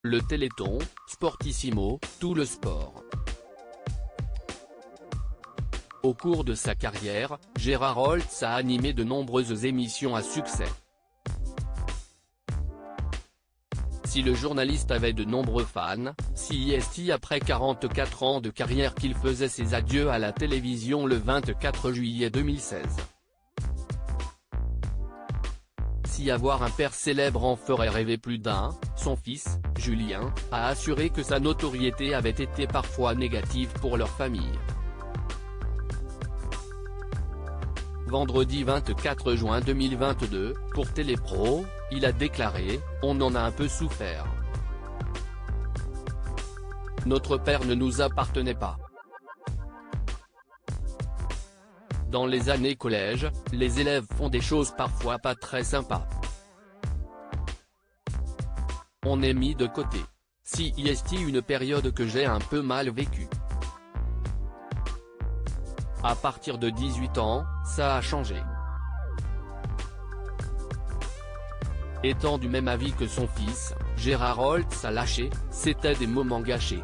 le Téléthon, Sportissimo, tout le sport. Au cours de sa carrière, Gérard Holtz a animé de nombreuses émissions à succès. Si le journaliste avait de nombreux fans, c'est après 44 ans de carrière qu'il faisait ses adieux à la télévision le 24 juillet 2016. Si avoir un père célèbre en ferait rêver plus d'un, son fils, Julien, a assuré que sa notoriété avait été parfois négative pour leur famille. Vendredi 24 juin 2022, pour Télépro, il a déclaré « On en a un peu souffert. Notre père ne nous appartenait pas. Dans les années collège, les élèves font des choses parfois pas très sympas. On est mis de côté. C'est une période que j'ai un peu mal vécue. À partir de 18 ans, ça a changé. Étant du même avis que son fils, Gérard Holtz a lâché, c'était des moments gâchés.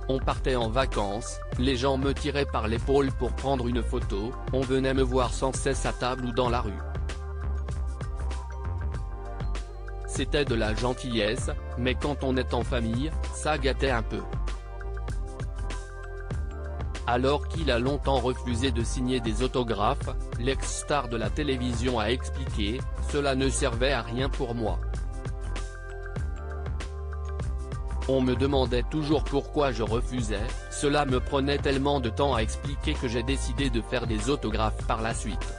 On partait en vacances, les gens me tiraient par l'épaule pour prendre une photo, on venait me voir sans cesse à table ou dans la rue. C'était de la gentillesse, mais quand on est en famille, ça gâtait un peu. Alors qu'il a longtemps refusé de signer des autographes, l'ex-star de la télévision a expliqué « Cela ne servait à rien pour moi. On me demandait toujours pourquoi je refusais, cela me prenait tellement de temps à expliquer que j'ai décidé de faire des autographes par la suite.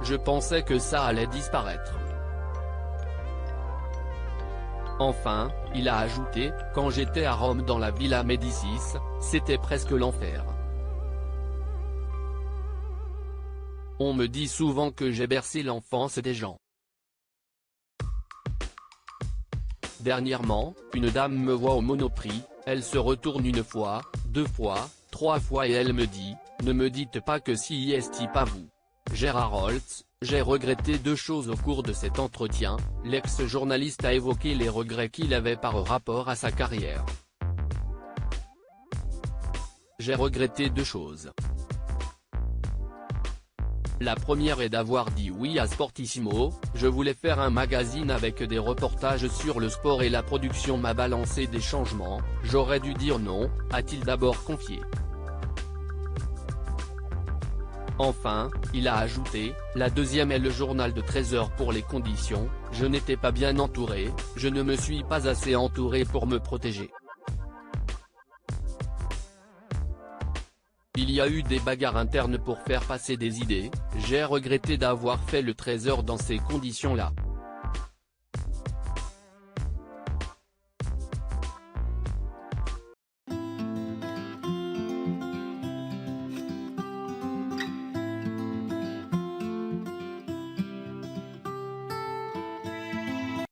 Je pensais que ça allait disparaître. » Enfin, il a ajouté « Quand j'étais à Rome dans la Villa Médicis, c'était presque l'enfer. On me dit souvent que j'ai bercé l'enfance des gens. Dernièrement, une dame me voit au Monoprix, elle se retourne une fois, deux fois, trois fois et elle me dit « Ne me dites pas que c'est pas vous. » Gérard Holtz, j'ai regretté deux choses au cours de cet entretien, l'ex-journaliste a évoqué les regrets qu'il avait par rapport à sa carrière. J'ai regretté deux choses. La première est d'avoir dit oui à Sportissimo, je voulais faire un magazine avec des reportages sur le sport et la production m'a balancé des changements, j'aurais dû dire non, a-t-il d'abord confié. Enfin, il a ajouté, la deuxième est le journal de 13h pour les conditions, je n'étais pas bien entouré, je ne me suis pas assez entouré pour me protéger. Il y a eu des bagarres internes pour faire passer des idées, j'ai regretté d'avoir fait le 13h dans ces conditions-là.